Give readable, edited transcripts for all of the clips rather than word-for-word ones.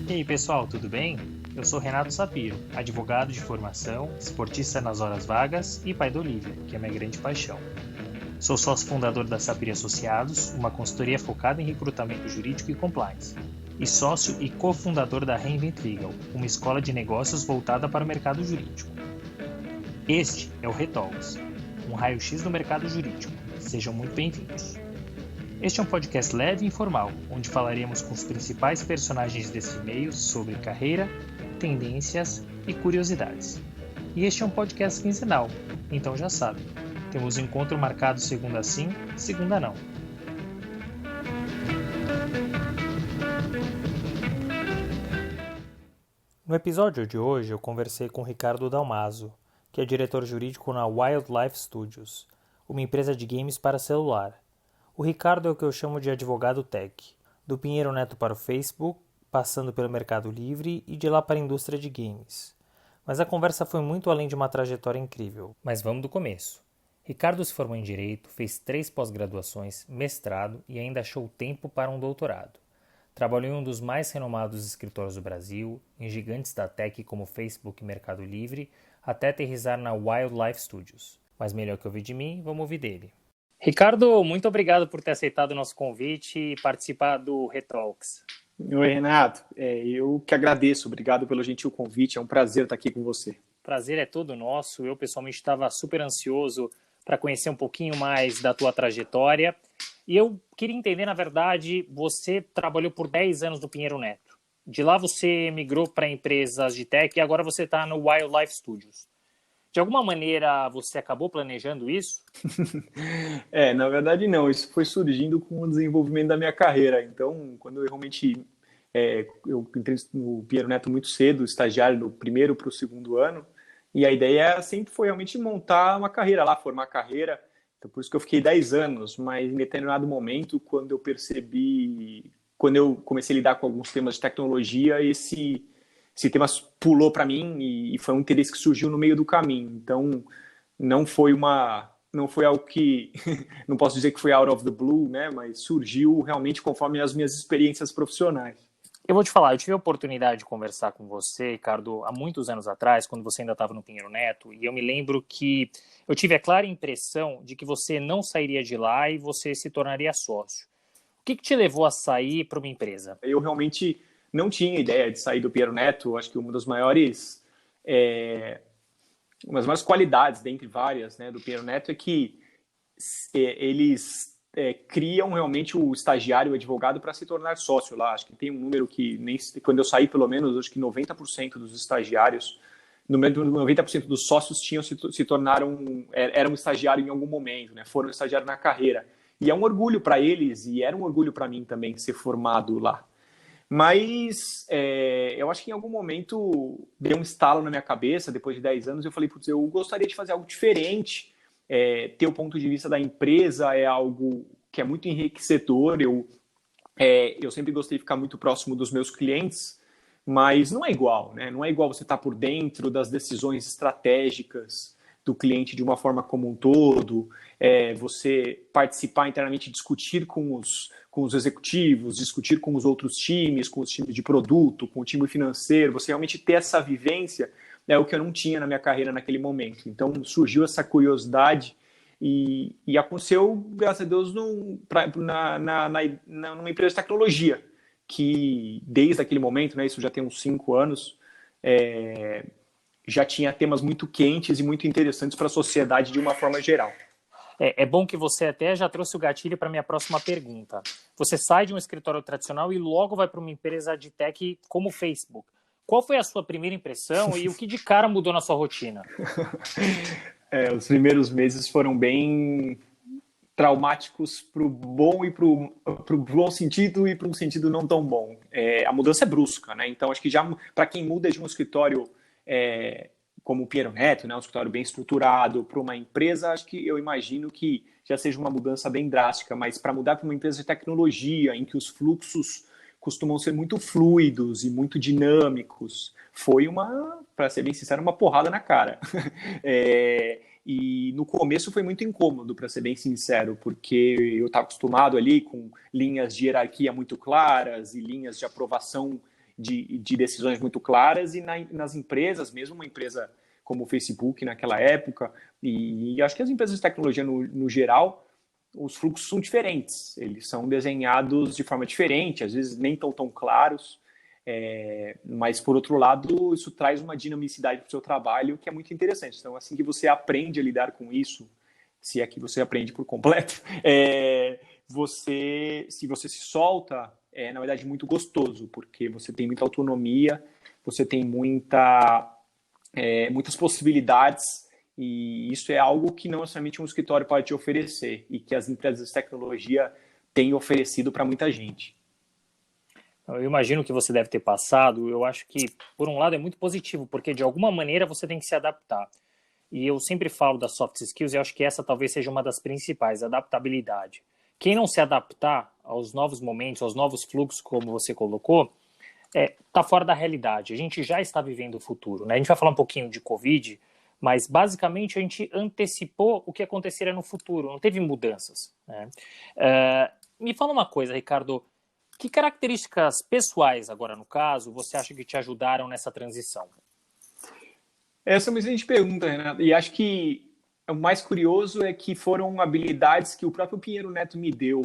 E aí pessoal, tudo bem? Eu sou Renato Sapiro, advogado de formação, esportista nas horas vagas e pai da Olivia, que é minha grande paixão. Sou sócio fundador da Sapiro Associados, uma consultoria focada em recrutamento jurídico e compliance, e sócio e cofundador da Reinvent Legal, uma escola de negócios voltada para o mercado jurídico. Este é o Retalks, um raio-x do mercado jurídico. Sejam muito bem-vindos. Este é um podcast leve e informal, onde falaremos com os principais personagens desse meio sobre carreira, tendências e curiosidades. E este é um podcast quinzenal, então já sabe, temos um encontro marcado segunda sim, segunda não. No episódio de hoje eu conversei com Ricardo Dalmaso, que é diretor jurídico na Wildlife Studios, uma empresa de games para celular. O Ricardo é o que eu chamo de advogado tech, do Pinheiro Neto para o Facebook, passando pelo Mercado Livre e de lá para a indústria de games. Mas a conversa foi muito além de uma trajetória incrível. Mas vamos do começo. Ricardo se formou em Direito, fez 3 pós-graduações, mestrado e ainda achou tempo para um doutorado. Trabalhou em um dos mais renomados escritórios do Brasil, em gigantes da tech como Facebook e Mercado Livre, até aterrissar na Wildlife Studios. Mas melhor que ouvir de mim, vamos ouvir dele. Ricardo, muito obrigado por ter aceitado o nosso convite e participar do Retalks. Oi, Renato. Eu que agradeço. Obrigado pelo gentil convite. É um prazer estar aqui com você. Prazer é todo nosso. Eu, pessoalmente, estava super ansioso para conhecer um pouquinho mais da tua trajetória. E eu queria entender, na verdade, você trabalhou por 10 anos no Pinheiro Neto. De lá você migrou para empresas de tech e agora você está no Wildlife Studios. De alguma maneira, você acabou planejando isso? Na verdade não. Isso foi surgindo com o desenvolvimento da minha carreira. Então, quando eu realmente... eu entrei no Pinheiro Neto muito cedo, estagiário do primeiro para o segundo ano, e a ideia sempre foi realmente montar uma carreira lá, formar carreira. Então, por isso que eu fiquei 10 anos, mas em determinado momento, quando eu comecei a lidar com alguns temas de tecnologia, esse tema pulou para mim e foi um interesse que surgiu no meio do caminho. Então, não foi algo que, não posso dizer que foi out of the blue, né? Mas surgiu realmente conforme as minhas experiências profissionais. Eu vou te falar, eu tive a oportunidade de conversar com você, Ricardo, há muitos anos atrás, quando você ainda estava no Pinheiro Neto, e eu me lembro que eu tive a clara impressão de que você não sairia de lá e você se tornaria sócio. O que te levou a sair para uma empresa? Eu realmente não tinha ideia de sair do Pinheiro Neto. Acho que uma das maiores qualidades, dentre várias, né, do Pinheiro Neto é que eles criam realmente o estagiário, o advogado, para se tornar sócio lá. Acho que tem um número que, quando eu saí, pelo menos, acho que 90% dos estagiários, 90% dos sócios se tornaram, eram estagiário em algum momento, né, foram estagiário na carreira. E é um orgulho para eles, e era um orgulho para mim também ser formado lá. Mas eu acho que em algum momento deu um estalo na minha cabeça, depois de 10 anos, eu falei, putz, eu gostaria de fazer algo diferente. Ter o ponto de vista da empresa é algo que é muito enriquecedor. Eu sempre gostei de ficar muito próximo dos meus clientes, mas não é igual, né? Não é igual você estar por dentro das decisões estratégicas do cliente de uma forma como um todo, você participar internamente, discutir com os executivos, discutir com os outros times, com os times de produto, com o time financeiro, você realmente ter essa vivência é o que eu não tinha na minha carreira naquele momento. Então surgiu essa curiosidade e aconteceu, graças a Deus, numa empresa de tecnologia, que desde aquele momento, né, isso já tem uns 5 anos, já tinha temas muito quentes e muito interessantes para a sociedade de uma forma geral. É bom que você até já trouxe o gatilho para a minha próxima pergunta. Você sai de um escritório tradicional e logo vai para uma empresa de tech como o Facebook. Qual foi a sua primeira impressão e o que de cara mudou na sua rotina? Os primeiros meses foram bem traumáticos para o bom e para o bom sentido e para um sentido não tão bom. A mudança é brusca, né? Então acho que já para quem muda de um escritório como o Pinheiro Neto, né, um escritório bem estruturado, para uma empresa, acho que eu imagino que já seja uma mudança bem drástica, mas para mudar para uma empresa de tecnologia, em que os fluxos costumam ser muito fluidos e muito dinâmicos, foi para ser bem sincero, uma porrada na cara. E no começo foi muito incômodo, para ser bem sincero, porque eu estava acostumado ali com linhas de hierarquia muito claras e linhas de aprovação de decisões muito claras, e nas empresas, mesmo uma empresa como o Facebook naquela época, e acho que as empresas de tecnologia no geral, os fluxos são diferentes, eles são desenhados de forma diferente, às vezes nem tão claros, mas por outro lado, isso traz uma dinamicidade para o seu trabalho que é muito interessante. Então, assim que você aprende a lidar com isso, se é que você aprende por completo, se você se solta, é na verdade muito gostoso, porque você tem muita autonomia, você tem muitas possibilidades, e isso é algo que não necessariamente um escritório pode te oferecer, e que as empresas de tecnologia têm oferecido para muita gente. Eu imagino que você deve ter passado. Eu acho que, por um lado, é muito positivo, porque de alguma maneira você tem que se adaptar. E eu sempre falo das soft skills, e eu acho que essa talvez seja uma das principais, a adaptabilidade. Quem não se adaptar aos novos momentos, aos novos fluxos, como você colocou, está fora da realidade. A gente já está vivendo o futuro, né? A gente vai falar um pouquinho de Covid, mas basicamente a gente antecipou o que aconteceria no futuro, não teve mudanças, né? Me fala uma coisa, Ricardo, que características pessoais, agora no caso, você acha que te ajudaram nessa transição? Essa é uma excelente pergunta, Renato. E acho que o mais curioso é que foram habilidades que o próprio Pinheiro Neto me deu.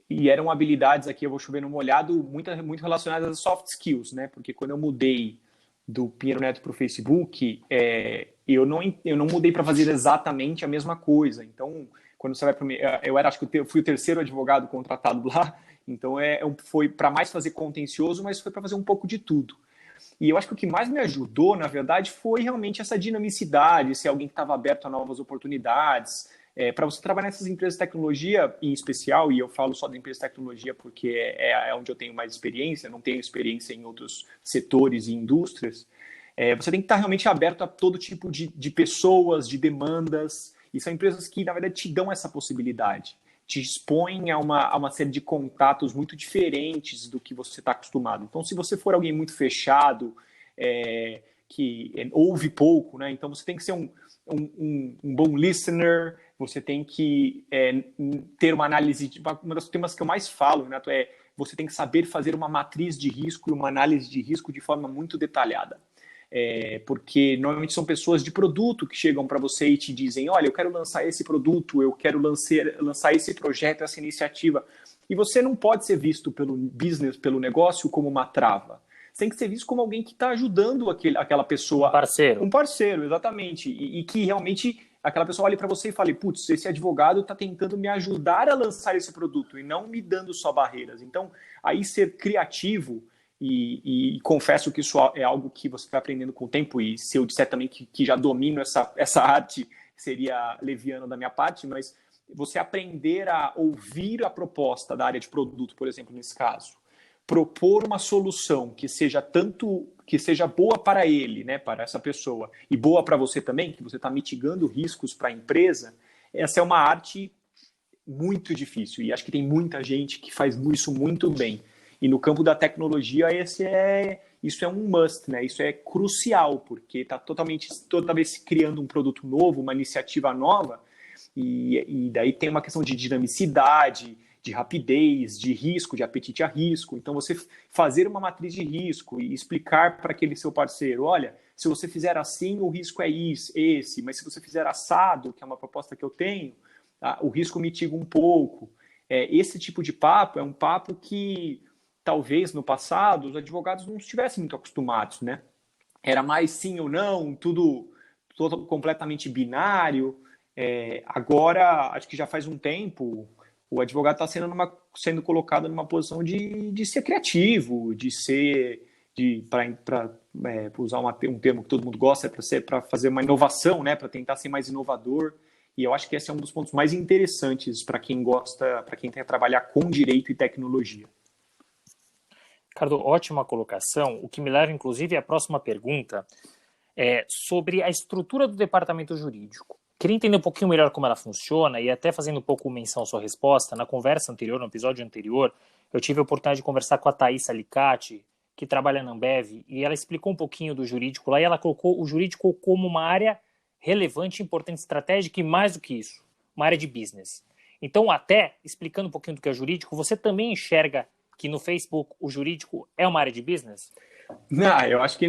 E eram habilidades, aqui eu vou chover no molhado, muito relacionadas a soft skills, né? Porque quando eu mudei do Pinheiro Neto para o Facebook, eu não mudei para fazer exatamente a mesma coisa. Então, quando você vai para acho que eu fui o terceiro advogado contratado lá, então foi para mais fazer contencioso, mas foi para fazer um pouco de tudo. E eu acho que o que mais me ajudou, na verdade, foi realmente essa dinamicidade, ser alguém que estava aberto a novas oportunidades. Para você trabalhar nessas empresas de tecnologia, em especial, e eu falo só da empresa de tecnologia porque é onde eu tenho mais experiência, não tenho experiência em outros setores e indústrias, você tem que estar realmente aberto a todo tipo de pessoas, de demandas, e são empresas que, na verdade, te dão essa possibilidade, te expõem a uma série de contatos muito diferentes do que você está acostumado. Então, se você for alguém muito fechado, que ouve pouco, né? Então você tem que ser um bom listener, você tem que ter uma análise. Uma das temas que eu mais falo, Renato, você tem que saber fazer uma matriz de risco e uma análise de risco de forma muito detalhada. Porque normalmente são pessoas de produto que chegam para você e te dizem: olha, eu quero lançar esse produto, eu quero lançar esse projeto, essa iniciativa. E você não pode ser visto pelo business, pelo negócio, como uma trava. Você tem que ser visto como alguém que está ajudando aquela pessoa. Um parceiro. Um parceiro, exatamente. E que realmente aquela pessoa olhe para você e fale: putz, esse advogado está tentando me ajudar a lançar esse produto e não me dando só barreiras. Então, aí ser criativo, e confesso que isso é algo que você vai aprendendo com o tempo, e se eu disser também que já domino essa arte, seria leviano da minha parte, mas você aprender a ouvir a proposta da área de produto, por exemplo, nesse caso, propor uma solução que seja boa para ele, né, para essa pessoa, e boa para você também, que você está mitigando riscos para a empresa, essa é uma arte muito difícil, e acho que tem muita gente que faz isso muito bem. E no campo da tecnologia, isso é um must, né? Isso é crucial, porque está toda vez criando um produto novo, uma iniciativa nova, e daí tem uma questão de dinamicidade, de rapidez, de risco, de apetite a risco. Então, você fazer uma matriz de risco e explicar para aquele seu parceiro: olha, se você fizer assim, o risco é esse, mas se você fizer assado, que é uma proposta que eu tenho, o risco mitiga um pouco. Esse tipo de papo é um papo que talvez no passado os advogados não estivessem muito acostumados, né? Era mais sim ou não, tudo completamente binário. Agora, acho que já faz um tempo, o advogado está sendo colocado numa posição de ser criativo, para usar um termo que todo mundo gosta, para fazer uma inovação, né? Para tentar ser mais inovador. E eu acho que esse é um dos pontos mais interessantes para quem quer trabalhar com direito e tecnologia. Ricardo, ótima colocação. O que me leva, inclusive, à próxima pergunta, sobre a estrutura do departamento jurídico. Queria entender um pouquinho melhor como ela funciona, e até fazendo um pouco menção à sua resposta, na conversa anterior, no episódio anterior, eu tive a oportunidade de conversar com a Thaís Alicate, que trabalha na Ambev, e ela explicou um pouquinho do jurídico lá, e ela colocou o jurídico como uma área relevante, importante, estratégica e mais do que isso, uma área de business. Então, até, explicando um pouquinho do que é jurídico, você também enxerga que no Facebook o jurídico é uma área de business? Não, eu acho que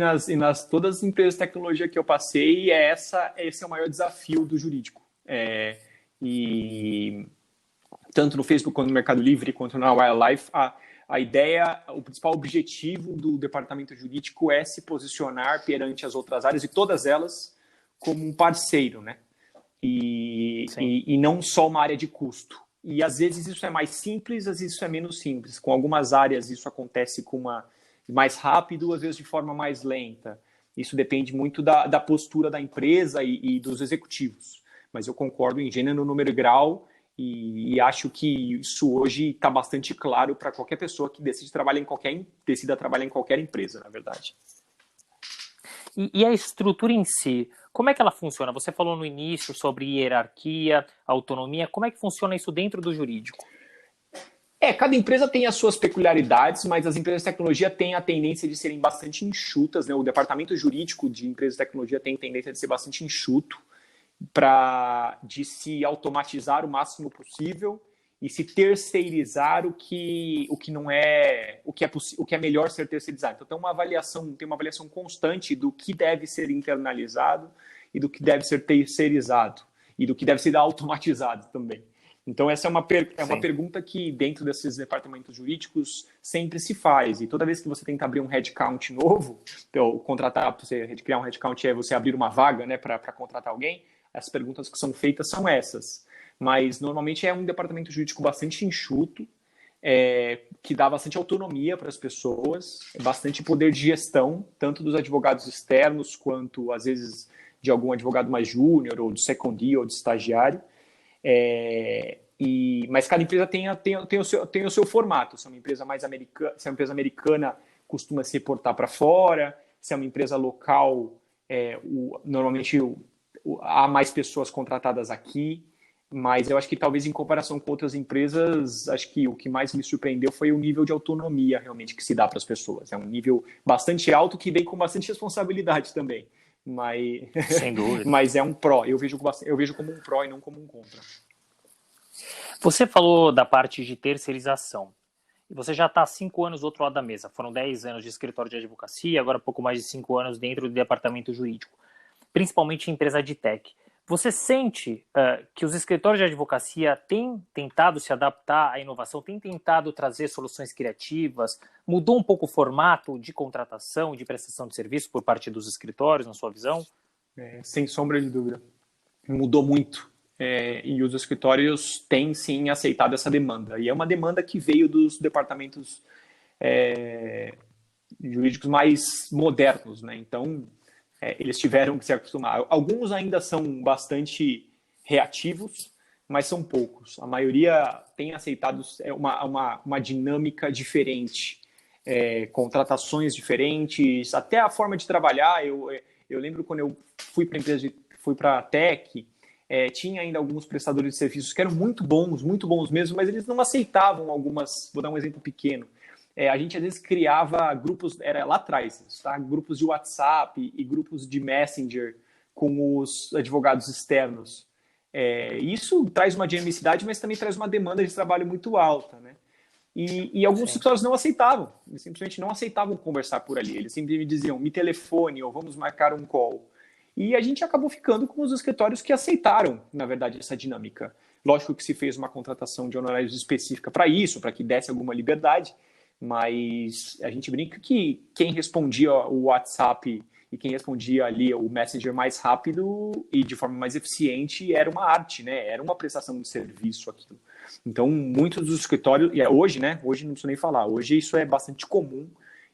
todas as empresas de tecnologia que eu passei, esse é o maior desafio do jurídico. E tanto no Facebook quanto no Mercado Livre, quanto na Wildlife, a ideia, o principal objetivo do departamento jurídico é se posicionar perante as outras áreas, e todas elas, como um parceiro, né? E não só uma área de custo. E às vezes isso é mais simples, às vezes isso é menos simples. Com algumas áreas isso acontece mais rápido, às vezes de forma mais lenta. Isso depende muito da postura da empresa e dos executivos. Mas eu concordo em gênero, número e grau, e acho que isso hoje está bastante claro para qualquer pessoa que decida trabalhar em qualquer empresa, na verdade. E a estrutura em si, como é que ela funciona? Você falou no início sobre hierarquia, autonomia, como é que funciona isso dentro do jurídico? Cada empresa tem as suas peculiaridades, mas as empresas de tecnologia têm a tendência de serem bastante enxutas, né? O departamento jurídico de empresas de tecnologia tem tendência de ser bastante enxuto, de se automatizar o máximo possível e se terceirizar o que é melhor ser terceirizado. Então tem uma avaliação constante do que deve ser internalizado e do que deve ser terceirizado e do que deve ser automatizado também. Então essa é uma pergunta que dentro desses departamentos jurídicos sempre se faz, e toda vez que você tenta abrir um headcount novo, então, criar um headcount é você abrir uma vaga, né, para contratar alguém. As perguntas que são feitas são essas. Mas, normalmente, é um departamento jurídico bastante enxuto, que dá bastante autonomia para as pessoas, bastante poder de gestão, tanto dos advogados externos, quanto, às vezes, de algum advogado mais júnior, ou de second-year, ou de estagiário. Mas cada empresa tem o seu formato. Se é uma empresa americana, costuma se reportar para fora. Se é uma empresa local, normalmente há mais pessoas contratadas aqui, mas eu acho que talvez em comparação com outras empresas, acho que o que mais me surpreendeu foi o nível de autonomia realmente que se dá para as pessoas. É um nível bastante alto que vem com bastante responsabilidade também, mas, sem dúvida. Mas é um pró. Eu vejo como um pró e não como um contra. Você falou da parte de terceirização. E você já está há 5 anos do outro lado da mesa. Foram 10 anos de escritório de advocacia, agora pouco mais de 5 anos dentro do departamento jurídico, principalmente em empresa de tech. Você sente que os escritórios de advocacia têm tentado se adaptar à inovação, têm tentado trazer soluções criativas, mudou um pouco o formato de contratação e de prestação de serviço por parte dos escritórios, na sua visão? Sem sombra de dúvida. Mudou muito. E os escritórios têm, sim, aceitado essa demanda. E é uma demanda que veio dos departamentos jurídicos mais modernos, né? Então, eles tiveram que se acostumar. Alguns ainda são bastante reativos, mas são poucos. A maioria tem aceitado uma dinâmica diferente, contratações diferentes, até a forma de trabalhar. Eu lembro quando eu fui para a Tech, tinha ainda alguns prestadores de serviços que eram muito bons mesmo, mas eles não aceitavam algumas. Vou dar um exemplo pequeno. A gente às vezes criava grupos, era lá atrás, tá? Grupos de WhatsApp e grupos de Messenger com os advogados externos. Isso traz uma dinamicidade, mas também traz uma demanda de trabalho muito alta, né? E alguns escritórios não aceitavam, eles simplesmente não aceitavam conversar por ali. Eles sempre me diziam, me telefone ou vamos marcar um call. E a gente acabou ficando com os escritórios que aceitaram, na verdade, essa dinâmica. Lógico que se fez uma contratação de honorários específica para isso, para que desse alguma liberdade, mas a gente brinca que quem respondia o WhatsApp e quem respondia ali o Messenger mais rápido e de forma mais eficiente era uma arte, né? Era uma prestação de serviço aquilo. Então, muitos dos escritórios, e hoje, né? Hoje não preciso nem falar, hoje isso é bastante comum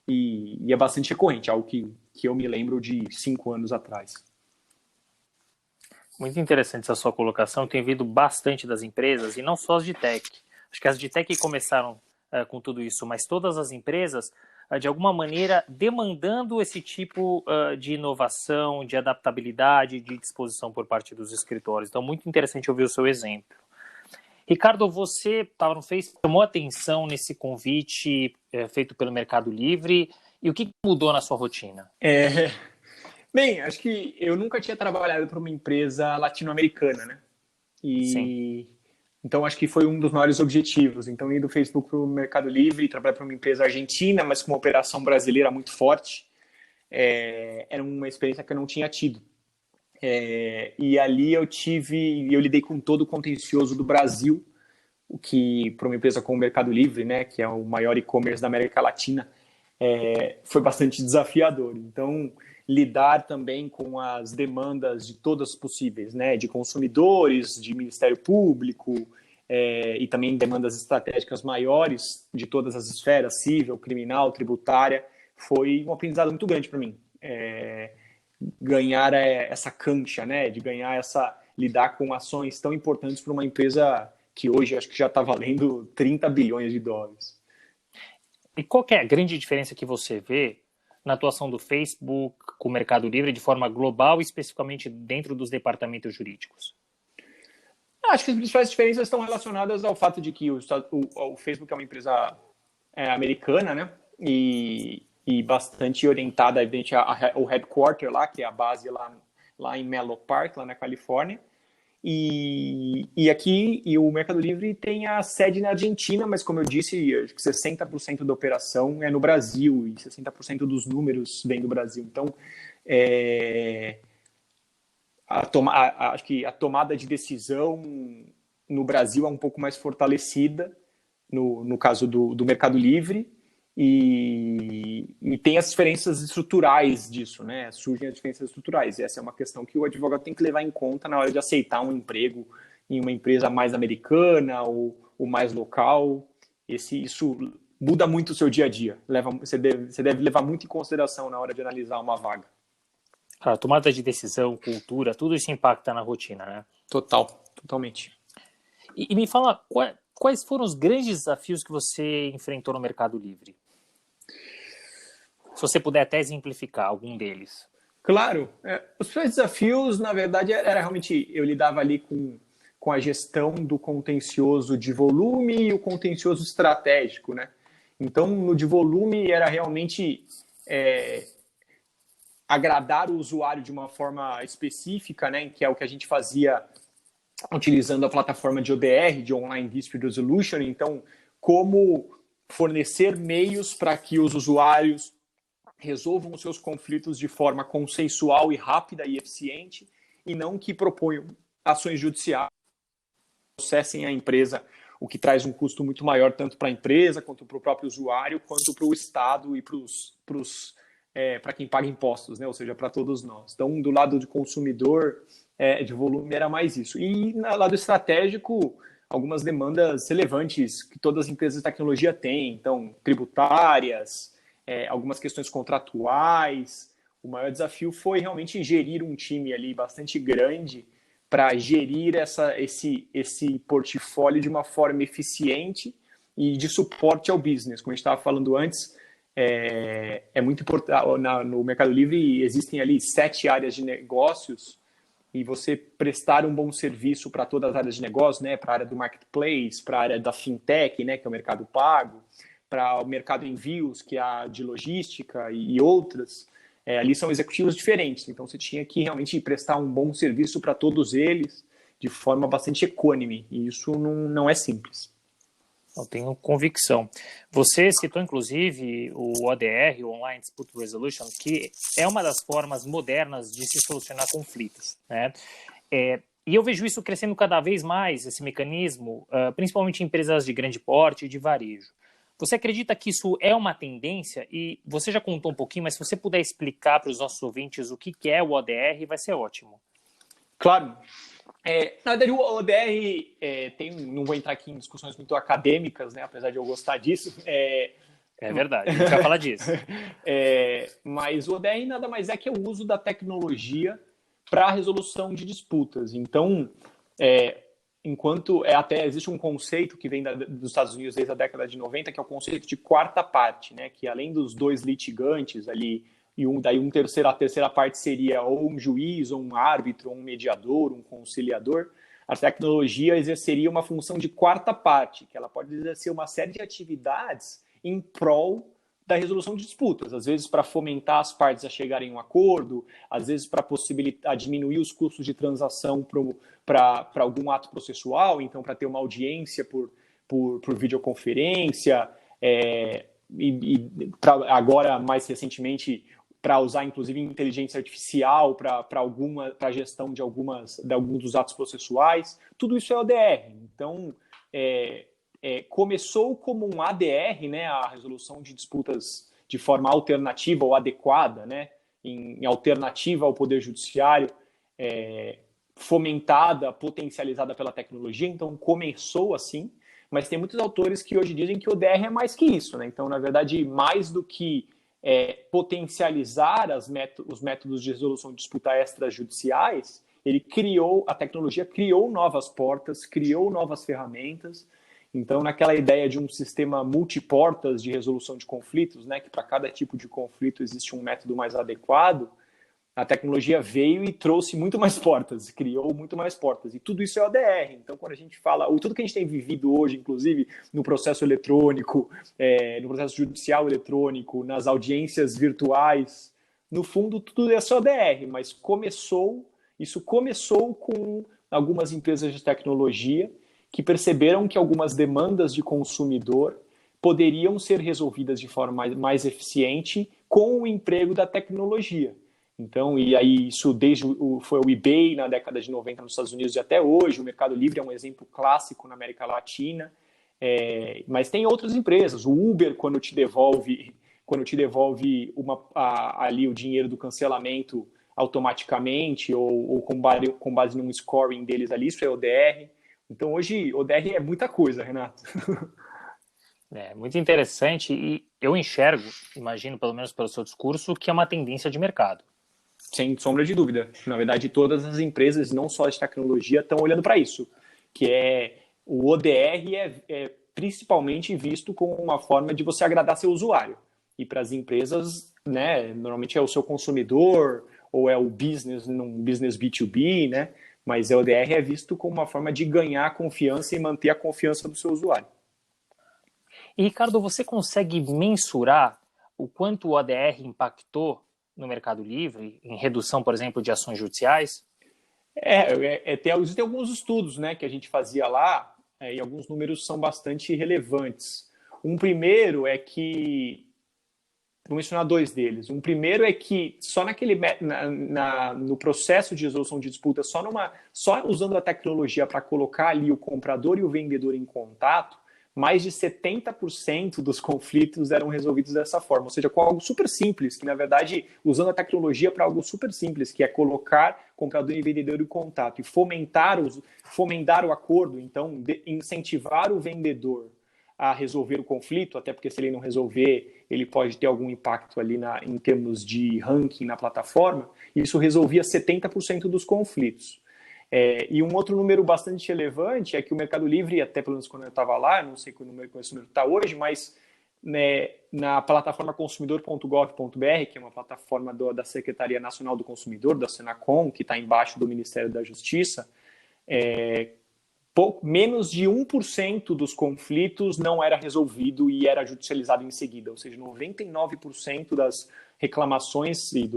e é bastante recorrente, algo que eu me lembro de 5 anos atrás. Muito interessante essa sua colocação. Eu tenho ouvido bastante das empresas, e não só as de tech. Acho que as de tech começaram com tudo isso, mas todas as empresas, de alguma maneira, demandando esse tipo de inovação, de adaptabilidade, de disposição por parte dos escritórios. Então, muito interessante ouvir o seu exemplo. Ricardo, você estava no Facebook, tomou atenção nesse convite feito pelo Mercado Livre, e o que mudou na sua rotina? Bem, acho que eu nunca tinha trabalhado para uma empresa latino-americana, né? Sim. E então acho que foi um dos maiores objetivos. Então, ir do Facebook para o Mercado Livre, trabalhar para uma empresa argentina, mas com uma operação brasileira muito forte, era uma experiência que eu não tinha tido. E ali eu lidei com todo o contencioso do Brasil, o que para uma empresa como o Mercado Livre, né, que é o maior e-commerce da América Latina, foi bastante desafiador. Então, lidar também com as demandas de todas possíveis, né, de consumidores, de Ministério Público, e também demandas estratégicas maiores de todas as esferas, civil, criminal, tributária, foi um aprendizado muito grande para mim. Ganhar essa cancha, né, de ganhar lidar com ações tão importantes para uma empresa que hoje acho que já está valendo 30 bilhões de dólares. E qual que é a grande diferença que você vê na atuação do Facebook com o Mercado Livre de forma global, especificamente dentro dos departamentos jurídicos? Acho que as principais diferenças estão relacionadas ao fato de que o Facebook é uma empresa americana, né? E bastante orientada, evidente, ao headquarter lá, que é a base lá em Menlo Park, lá na Califórnia. E o Mercado Livre tem a sede na Argentina, mas como eu disse, acho que 60% da operação é no Brasil e 60% dos números vem do Brasil. Então, acho que a tomada de decisão no Brasil é um pouco mais fortalecida, no caso do Mercado Livre, e tem as diferenças estruturais disso, né? Surgem as diferenças estruturais. E essa é uma questão que o advogado tem que levar em conta na hora de aceitar um emprego em uma empresa mais americana ou mais local. Isso muda muito o seu dia a dia. Você deve levar muito em consideração na hora de analisar uma vaga. A tomada de decisão, cultura, tudo isso impacta na rotina, né? Totalmente. E me fala, quais foram os grandes desafios que você enfrentou no Mercado Livre? Se você puder até exemplificar algum deles. Claro. Os principais desafios, na verdade, era realmente, eu lidava ali com a gestão do contencioso de volume e o contencioso estratégico, né? Então, no de volume, era realmente agradar o usuário de uma forma específica, né? Que é o que a gente fazia utilizando a plataforma de ODR, de Online Dispute Resolution. Então, como fornecer meios para que os usuários resolvam os seus conflitos de forma consensual e rápida e eficiente, e não que proponham ações judiciais, processem a empresa, o que traz um custo muito maior tanto para a empresa, quanto para o próprio usuário, quanto para o Estado e para quem paga impostos, né? Ou seja, para todos nós. Então, do lado de consumidor, de volume, era mais isso. E no lado estratégico, algumas demandas relevantes que todas as empresas de tecnologia têm, então, tributárias, algumas questões contratuais. O maior desafio foi realmente gerir um time ali bastante grande para gerir esse portfólio de uma forma eficiente e de suporte ao business. Como a gente estava falando antes, muito importante. No Mercado Livre existem ali 7 áreas de negócios e você prestar um bom serviço para todas as áreas de negócio, né? Para a área do marketplace, para a área da fintech, né? Que é o mercado pago, para o mercado envios, que é a de logística e outras. Ali são executivos diferentes, então você tinha que realmente prestar um bom serviço para todos eles de forma bastante econômica, e isso não é simples. Eu tenho convicção. Você citou, inclusive, o ODR, o Online Dispute Resolution, que é uma das formas modernas de se solucionar conflitos, né? E eu vejo isso crescendo cada vez mais, esse mecanismo, principalmente em empresas de grande porte e de varejo. Você acredita que isso é uma tendência? E você já contou um pouquinho, mas se você puder explicar para os nossos ouvintes o que é o ODR, vai ser ótimo. Claro. Na verdade, o ODR não vou entrar aqui em discussões muito acadêmicas, né, apesar de eu gostar disso. É verdade, a gente vai falar disso. Mas o ODR nada mais é que o uso da tecnologia para a resolução de disputas. Então, até existe um conceito que vem dos Estados Unidos desde a década de 90, que é o conceito de quarta parte, né, que além dos dois litigantes ali, e a terceira parte seria ou um juiz, ou um árbitro, ou um mediador, um conciliador, a tecnologia exerceria uma função de quarta parte, que ela pode exercer uma série de atividades em prol da resolução de disputas, às vezes para fomentar as partes a chegarem a um acordo, às vezes para possibilitar diminuir os custos de transação para algum ato processual, então para ter uma audiência por videoconferência, agora, mais recentemente, para usar, inclusive, inteligência artificial para a gestão de alguns dos atos processuais. Tudo isso é ODR. Então, começou como um ADR, né, a resolução de disputas de forma alternativa ou adequada, né, em alternativa ao Poder Judiciário, fomentada, potencializada pela tecnologia. Então, começou assim, mas tem muitos autores que hoje dizem que o ODR é mais que isso, né? Então, na verdade, mais do que potencializar os métodos de resolução de disputa extrajudiciais, a tecnologia criou novas portas, criou novas ferramentas. Então, naquela ideia de um sistema multiportas de resolução de conflitos, né, que para cada tipo de conflito existe um método mais adequado, a tecnologia veio e trouxe muito mais portas, criou muito mais portas. E tudo isso é ODR. Então, quando a gente fala, tudo que a gente tem vivido hoje, inclusive no processo eletrônico, no processo judicial eletrônico, nas audiências virtuais, no fundo, tudo é só ODR, mas isso começou com algumas empresas de tecnologia que perceberam que algumas demandas de consumidor poderiam ser resolvidas de forma mais eficiente com o emprego da tecnologia. Então, e aí isso foi o eBay na década de 90 nos Estados Unidos e até hoje, o Mercado Livre é um exemplo clássico na América Latina, mas tem outras empresas, o Uber, quando te devolve ali o dinheiro do cancelamento automaticamente ou com base num scoring deles ali, isso é ODR. Então, hoje, ODR é muita coisa, Renato. É muito interessante e eu enxergo, imagino pelo menos pelo seu discurso, que é uma tendência de mercado. Sem sombra de dúvida. Na verdade, todas as empresas, não só de tecnologia, estão olhando para isso, que o ODR é principalmente visto como uma forma de você agradar seu usuário. E para as empresas, né, normalmente é o seu consumidor ou é o business, num business B2B, né? Mas o ODR é visto como uma forma de ganhar confiança e manter a confiança do seu usuário. E, Ricardo, você consegue mensurar o quanto o ODR impactou no Mercado Livre, em redução, por exemplo, de ações judiciais? Tem alguns estudos, né, que a gente fazia lá, e alguns números são bastante relevantes. Um primeiro é que, vou mencionar dois deles. Um primeiro é que só no processo de resolução de disputa, só usando a tecnologia para colocar ali o comprador e o vendedor em contato, mais de 70% dos conflitos eram resolvidos dessa forma, ou seja, com algo super simples, que na verdade, usando a tecnologia para algo super simples, que é colocar comprador e vendedor em contato e fomentar o acordo, então incentivar o vendedor a resolver o conflito, até porque se ele não resolver, ele pode ter algum impacto ali em termos de ranking na plataforma, isso resolvia 70% dos conflitos. E um outro número bastante relevante é que o Mercado Livre, até pelo menos quando eu estava lá, não sei qual esse número está hoje, mas né, na plataforma consumidor.gov.br, que é uma plataforma da Secretaria Nacional do Consumidor, da Senacom, que está embaixo do Ministério da Justiça, menos de 1% dos conflitos não era resolvido e era judicializado em seguida, ou seja, 99% das reclamações e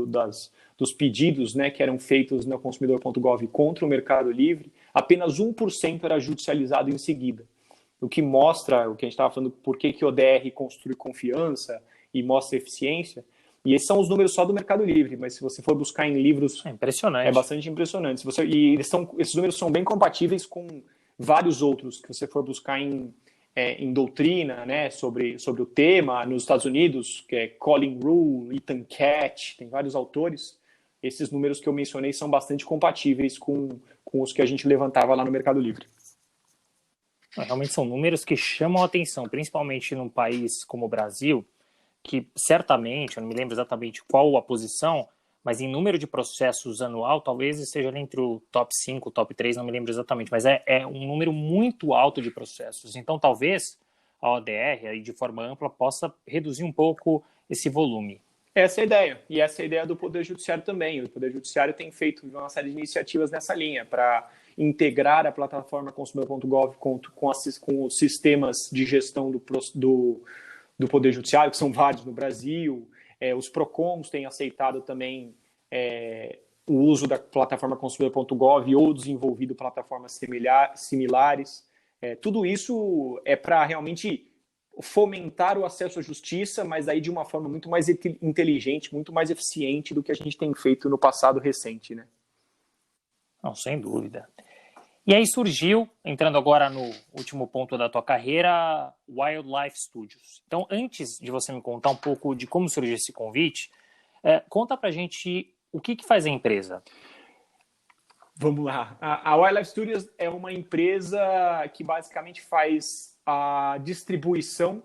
dos pedidos, né, que eram feitos no consumidor.gov contra o Mercado Livre, apenas 1% era judicializado em seguida. O que mostra, o que a gente estava falando, por que o ODR construi confiança e mostra eficiência. E esses são os números só do Mercado Livre, mas se você for buscar em livros... É impressionante. É bastante impressionante. Esses números são bem compatíveis com vários outros que você for buscar em doutrina, né, sobre o tema, nos Estados Unidos, que é Colin Rule, Ethan Katz, tem vários autores. Esses números que eu mencionei são bastante compatíveis com os que a gente levantava lá no Mercado Livre. Realmente são números que chamam a atenção, principalmente num país como o Brasil, que certamente, eu não me lembro exatamente qual a posição, mas em número de processos anual, talvez esteja entre o top 5, top 3, não me lembro exatamente, mas é um número muito alto de processos. Então, talvez a ODR, aí, de forma ampla, possa reduzir um pouco esse volume. Essa é a ideia, e essa é a ideia do Poder Judiciário também. O Poder Judiciário tem feito uma série de iniciativas nessa linha, para integrar a plataforma consumidor.gov com os sistemas de gestão do Poder Judiciário, que são vários no Brasil. Os PROCONs têm aceitado também o uso da plataforma consumidor.gov ou desenvolvido plataformas similares. Tudo isso é para realmente fomentar o acesso à justiça, mas aí de uma forma muito mais inteligente, muito mais eficiente do que a gente tem feito no passado recente, né? Não, sem dúvida. E aí surgiu, entrando agora no último ponto da tua carreira, Wildlife Studios. Então, antes de você me contar um pouco de como surgiu esse convite, conta pra gente o que faz a empresa. Vamos lá. A Wildlife Studios é uma empresa que basicamente faz a distribuição,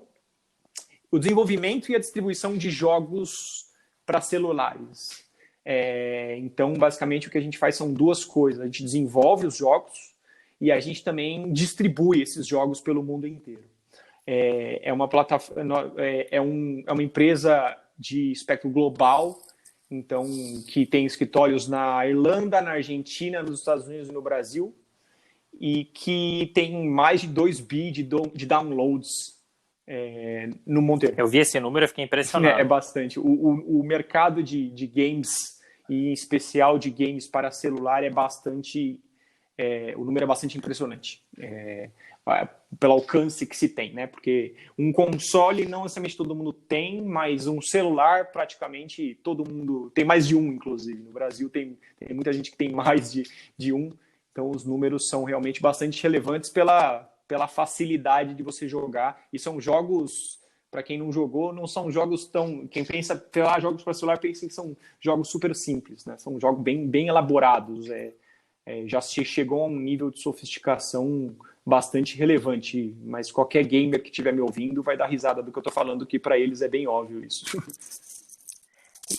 o desenvolvimento e a distribuição de jogos para celulares. Então, basicamente, o que a gente faz são duas coisas. A gente desenvolve os jogos e a gente também distribui esses jogos pelo mundo inteiro. É uma plataforma, é uma empresa de espectro global, então, que tem escritórios na Irlanda, na Argentina, nos Estados Unidos e no Brasil, e que tem mais de 2 bi de downloads no mundo inteiro. Eu vi esse número e fiquei impressionado. É bastante. O mercado de games, e em especial de games para celular, o número é bastante impressionante. Pelo alcance que se tem, né? Porque um console não necessariamente todo mundo tem, mas um celular praticamente todo mundo tem, mais de um, inclusive. No Brasil tem muita gente que tem mais de um, então os números são realmente bastante relevantes pela facilidade de você jogar. E são jogos, para quem não jogou, não são jogos tão... Quem pensa, jogos para celular, pensa que são jogos super simples, né? São jogos bem elaborados, já se chegou a um nível de sofisticação bastante relevante, mas qualquer gamer que estiver me ouvindo vai dar risada do que eu estou falando, que para eles é bem óbvio isso.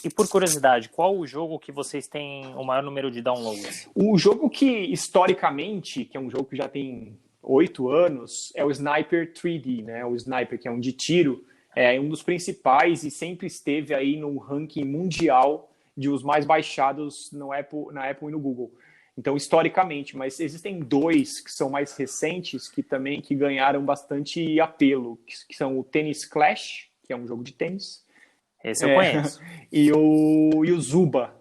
E por curiosidade, qual o jogo que vocês têm o maior número de downloads? O jogo que, historicamente, que é um jogo que já tem 8 anos, é o Sniper 3D, né? O Sniper, que é um de tiro, é um dos principais e sempre esteve aí no ranking mundial de os mais baixados na Apple e no Google. Então, historicamente, mas existem dois que são mais recentes que ganharam bastante apelo, que são o Tennis Clash, que é um jogo de tênis. Esse eu conheço. E o Zuba,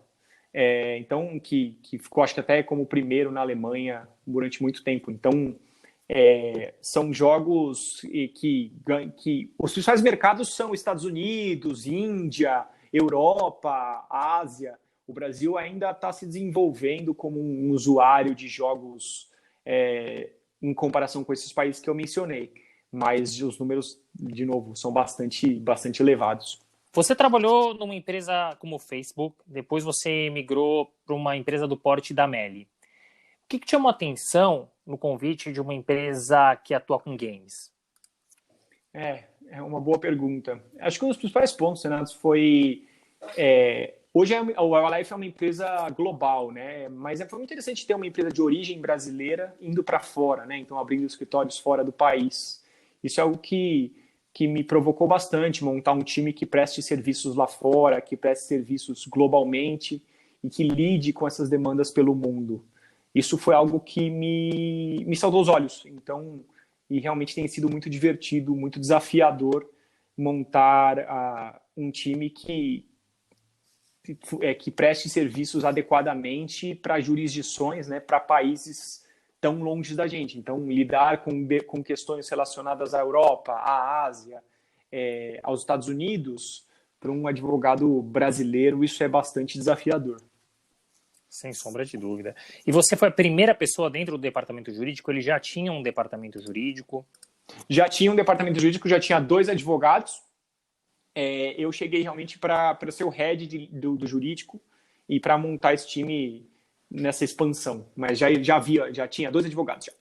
então, que ficou, acho que até como primeiro na Alemanha durante muito tempo. Então, são jogos que os principais mercados são Estados Unidos, Índia, Europa, Ásia. O Brasil ainda está se desenvolvendo como um usuário de jogos em comparação com esses países que eu mencionei. Mas os números, de novo, são bastante elevados. Você trabalhou numa empresa como o Facebook, depois você migrou para uma empresa do porte da Meli. O que te chamou a atenção no convite de uma empresa que atua com games? É uma boa pergunta. Acho que um dos principais pontos, Renato, foi... Hoje a Wildlife é uma empresa global, né? Mas foi muito interessante ter uma empresa de origem brasileira indo para fora, né? Então, abrindo escritórios fora do país. Isso é algo que me provocou bastante, montar um time que preste serviços lá fora, que preste serviços globalmente e que lide com essas demandas pelo mundo. Isso foi algo que me saltou os olhos. Então, e realmente tem sido muito divertido, muito desafiador montar um time que preste serviços adequadamente para jurisdições, né, para países tão longe da gente. Então, lidar com questões relacionadas à Europa, à Ásia, aos Estados Unidos, para um advogado brasileiro, isso é bastante desafiador. Sem sombra de dúvida. E você foi a primeira pessoa dentro do departamento jurídico? Ele já tinha um departamento jurídico? Já tinha um departamento jurídico, já tinha 2 advogados. Eu cheguei realmente para ser o head do jurídico e para montar esse time nessa expansão. Mas já tinha 2 advogados. Já.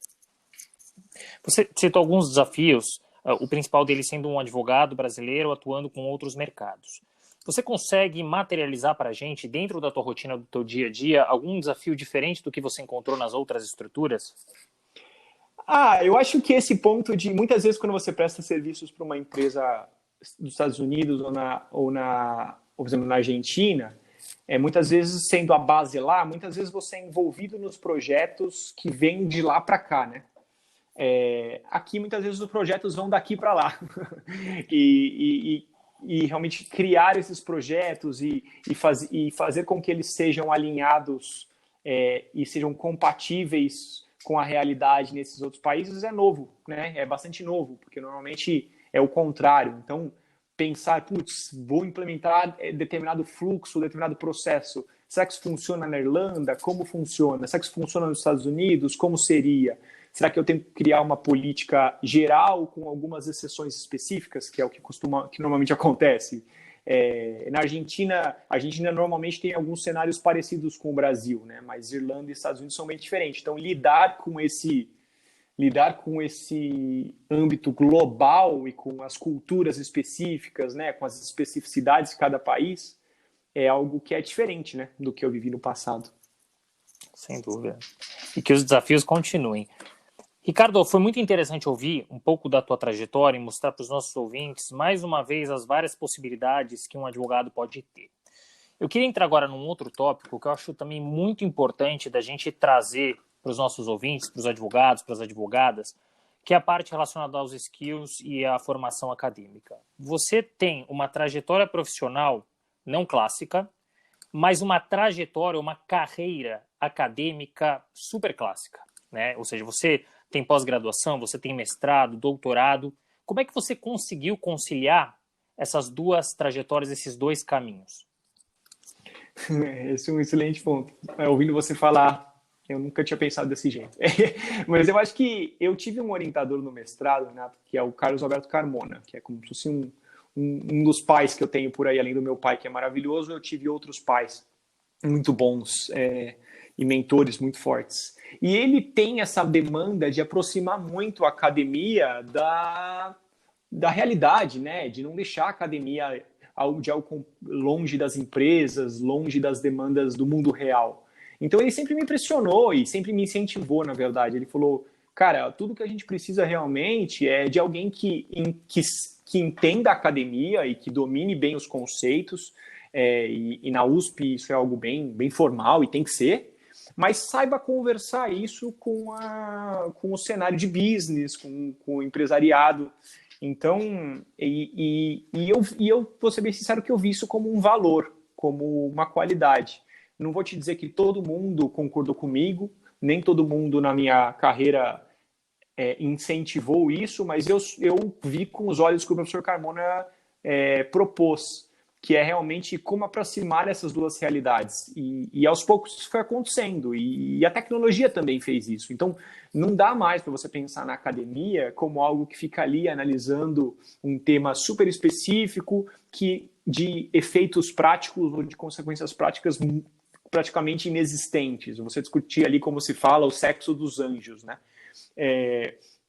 Você citou alguns desafios, o principal deles sendo um advogado brasileiro atuando com outros mercados. Você consegue materializar para a gente, dentro da tua rotina, do teu dia a dia, algum desafio diferente do que você encontrou nas outras estruturas? Eu acho que esse ponto de, muitas vezes, quando você presta serviços para uma empresa dos Estados Unidos ou por exemplo, na Argentina, muitas vezes, sendo a base lá, muitas vezes você é envolvido nos projetos que vêm de lá para cá, né? aqui muitas vezes os projetos vão daqui para lá. e realmente criar esses projetos e fazer com que eles sejam alinhados e sejam compatíveis com a realidade nesses outros países é novo, né? É bastante novo, porque normalmente é o contrário. Então, pensar, putz, vou implementar determinado fluxo, determinado processo. Será que isso funciona na Irlanda? Como funciona? Será que isso funciona nos Estados Unidos? Como seria? Será que eu tenho que criar uma política geral com algumas exceções específicas, que é o que normalmente acontece? Na Argentina, a Argentina normalmente tem alguns cenários parecidos com o Brasil, né? Mas Irlanda e Estados Unidos são bem diferentes. Então, lidar com esse âmbito global e com as culturas específicas, né? Com as especificidades de cada país, é algo que é diferente, né? Do que eu vivi no passado. Sem dúvida. E que os desafios continuem. Ricardo, foi muito interessante ouvir um pouco da tua trajetória e mostrar para os nossos ouvintes, mais uma vez, as várias possibilidades que um advogado pode ter. Eu queria entrar agora num outro tópico que eu acho também muito importante da gente trazer para os nossos ouvintes, para os advogados, para as advogadas, que é a parte relacionada aos skills e à formação acadêmica. Você tem uma trajetória profissional não clássica, mas uma trajetória, uma carreira acadêmica super clássica, né? Ou seja, você tem pós-graduação, você tem mestrado, doutorado. Como é que você conseguiu conciliar essas duas trajetórias, esses dois caminhos? Esse é um excelente ponto. Ouvindo você falar, eu nunca tinha pensado desse jeito. Mas eu acho que eu tive um orientador no mestrado, Renato, que é o Carlos Alberto Carmona, que é como se fosse um dos pais que eu tenho por aí, além do meu pai, que é maravilhoso. Eu tive outros pais muito bons e mentores muito fortes. E ele tem essa demanda de aproximar muito a academia da realidade, né? De não deixar a academia longe das empresas, longe das demandas do mundo real. Então ele sempre me impressionou e sempre me incentivou, na verdade. Ele falou, cara, tudo que a gente precisa realmente é de alguém que entenda a academia e que domine bem os conceitos, e na USP isso é algo bem formal e tem que ser, mas saiba conversar isso com o cenário de business, com o empresariado. Então, eu vou ser bem sincero que eu vi isso como um valor, como uma qualidade. Não vou te dizer que todo mundo concordou comigo, nem todo mundo na minha carreira incentivou isso, mas eu vi com os olhos que o professor Carmona propôs, que é realmente como aproximar essas duas realidades. E aos poucos isso foi acontecendo, e a tecnologia também fez isso. Então, não dá mais para você pensar na academia como algo que fica ali analisando um tema super específico de efeitos práticos ou de consequências práticas praticamente inexistentes. Você discutir ali, como se fala, o sexo dos anjos, né?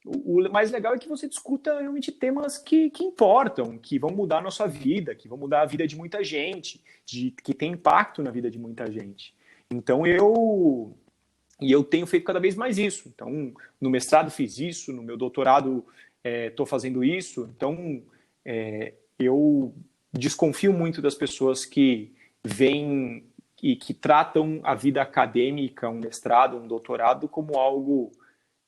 O mais legal é que você discuta realmente temas que importam, que vão mudar a nossa vida, que vão mudar a vida de muita gente, que tem impacto na vida de muita gente. Então, eu tenho feito cada vez mais isso. Então, no mestrado fiz isso, no meu doutorado estou fazendo isso. Então, eu desconfio muito das pessoas que vêm e que tratam a vida acadêmica, um mestrado, um doutorado, como algo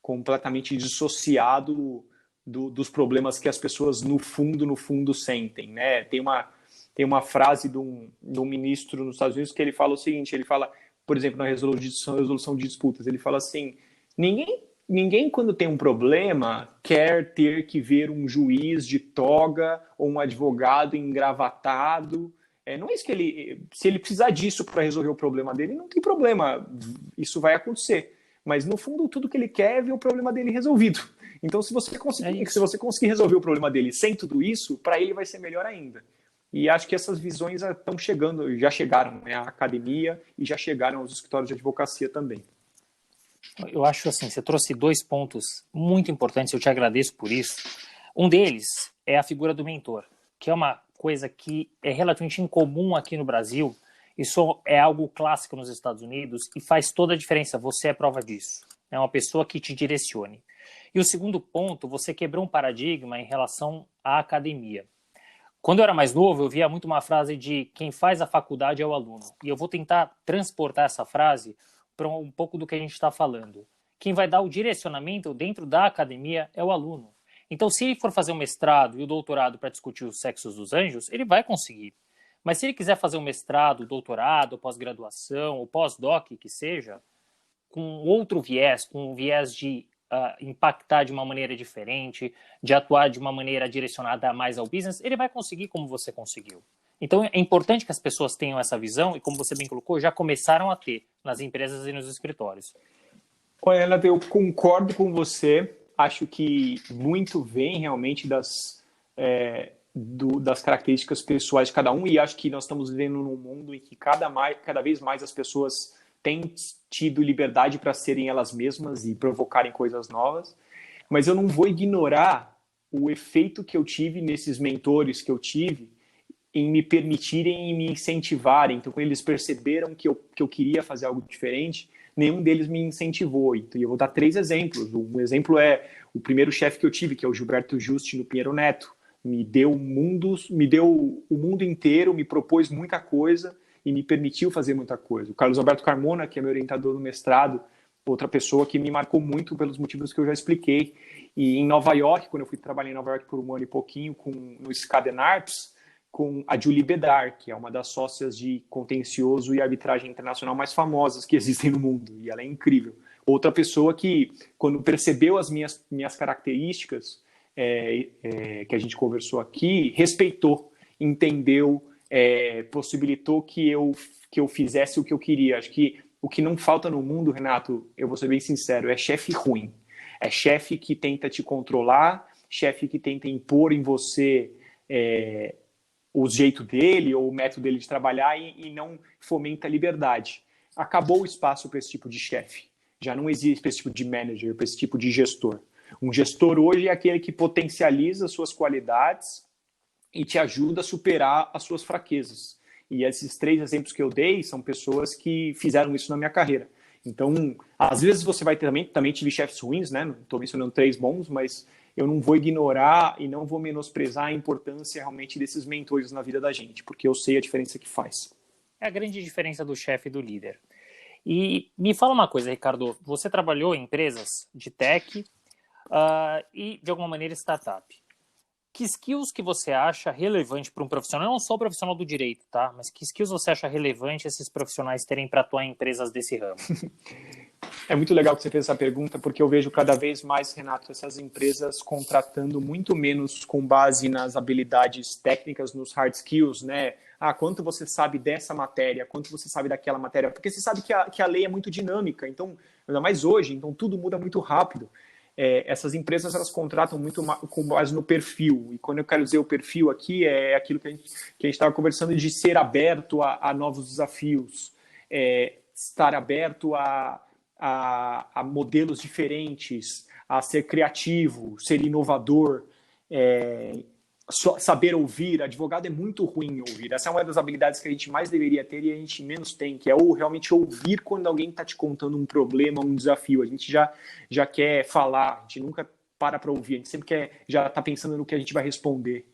completamente dissociado dos problemas que as pessoas no fundo sentem, né? Tem uma frase de um ministro nos Estados Unidos que ele fala o seguinte, ele fala, por exemplo, na resolução de disputas, ele fala assim, ninguém quando tem um problema quer ter que ver um juiz de toga ou um advogado engravatado. Não é isso que se ele precisar disso para resolver o problema dele, não tem problema, isso vai acontecer. Mas, no fundo, tudo que ele quer é ver o problema dele resolvido. Então, se você conseguir resolver o problema dele sem tudo isso, para ele vai ser melhor ainda. E acho que essas visões estão chegando, já chegaram, né, à academia e já chegaram aos escritórios de advocacia também. Eu acho assim, você trouxe dois pontos muito importantes, eu te agradeço por isso. Um deles é a figura do mentor, que é uma coisa que é relativamente incomum aqui no Brasil. Isso é algo clássico nos Estados Unidos e faz toda a diferença. Você é prova disso. É uma pessoa que te direcione. E o segundo ponto, você quebrou um paradigma em relação à academia. Quando eu era mais novo, eu via muito uma frase de quem faz a faculdade é o aluno. E eu vou tentar transportar essa frase para um pouco do que a gente está falando, quem vai dar o direcionamento dentro da academia é o aluno. Então, se ele for fazer um mestrado e o doutorado para discutir os sexos dos anjos, ele vai conseguir. Mas se ele quiser fazer um mestrado, doutorado, pós-graduação, ou pós-doc, que seja, com outro viés, com um viés de impactar de uma maneira diferente, de atuar de uma maneira direcionada mais ao business, ele vai conseguir como você conseguiu. Então, é importante que as pessoas tenham essa visão e, como você bem colocou, já começaram a ter nas empresas e nos escritórios. Olha, Ana, eu concordo com você. Acho que muito vem realmente das características pessoais de cada um, e acho que nós estamos vivendo num mundo em que cada vez mais as pessoas têm tido liberdade para serem elas mesmas e provocarem coisas novas. Mas eu não vou ignorar o efeito que eu tive nesses mentores que eu tive em me permitirem e me incentivarem. Então, quando eles perceberam que eu queria fazer algo diferente, nenhum deles me incentivou. E eu vou dar 3 exemplos. Um exemplo é o primeiro chefe que eu tive, que é o Gilberto Juste no Pinheiro Neto. Me deu o mundo inteiro, me propôs muita coisa e me permitiu fazer muita coisa. O Carlos Alberto Carmona, que é meu orientador no mestrado, outra pessoa que me marcou muito pelos motivos que eu já expliquei. E em Nova York, quando eu fui trabalhar em Nova York por 1 ano e pouquinho no Skadden Arps, com a Julie Bedar, que é uma das sócias de contencioso e arbitragem internacional mais famosas que existem no mundo, e ela é incrível. Outra pessoa que, quando percebeu as minhas características, que a gente conversou aqui, respeitou, entendeu, possibilitou que eu fizesse o que eu queria. Acho que o que não falta no mundo, Renato, eu vou ser bem sincero, é chefe ruim. É chefe que tenta te controlar, chefe que tenta impor em você o jeito dele ou o método dele de trabalhar e não fomenta a liberdade. Acabou o espaço para esse tipo de chefe. Já não existe para esse tipo de manager, para esse tipo de gestor. Um gestor hoje é aquele que potencializa suas qualidades e te ajuda a superar as suas fraquezas. E esses 3 exemplos que eu dei são pessoas que fizeram isso na minha carreira. Então, às vezes você vai ter também tive chefes ruins, né? Não estou mencionando 3 bons, mas eu não vou ignorar e não vou menosprezar a importância realmente desses mentores na vida da gente, porque eu sei a diferença que faz. É a grande diferença do chefe e do líder. E me fala uma coisa, Ricardo, você trabalhou em empresas de tech e, de alguma maneira, startup. Que skills que você acha relevante para um profissional, não só o profissional do direito, tá? Mas que skills você acha relevante esses profissionais terem para atuar em empresas desse ramo? É muito legal que você fez essa pergunta, porque eu vejo cada vez mais, Renato, essas empresas contratando muito menos com base nas habilidades técnicas, nos hard skills, né? Quanto você sabe dessa matéria, quanto você sabe daquela matéria, porque você sabe que a lei é muito dinâmica, então, ainda mais hoje, então tudo muda muito rápido. Essas empresas, elas contratam muito com base no perfil, e quando eu quero dizer o perfil aqui, é aquilo que a gente estava conversando de ser aberto a novos desafios, estar aberto a modelos diferentes, a ser criativo, ser inovador, saber ouvir. Advogado é muito ruim em ouvir. Essa é uma das habilidades que a gente mais deveria ter e a gente menos tem, que é realmente ouvir quando alguém está te contando um problema, um desafio. A gente já quer falar, a gente nunca para ouvir, a gente sempre já está pensando no que a gente vai responder.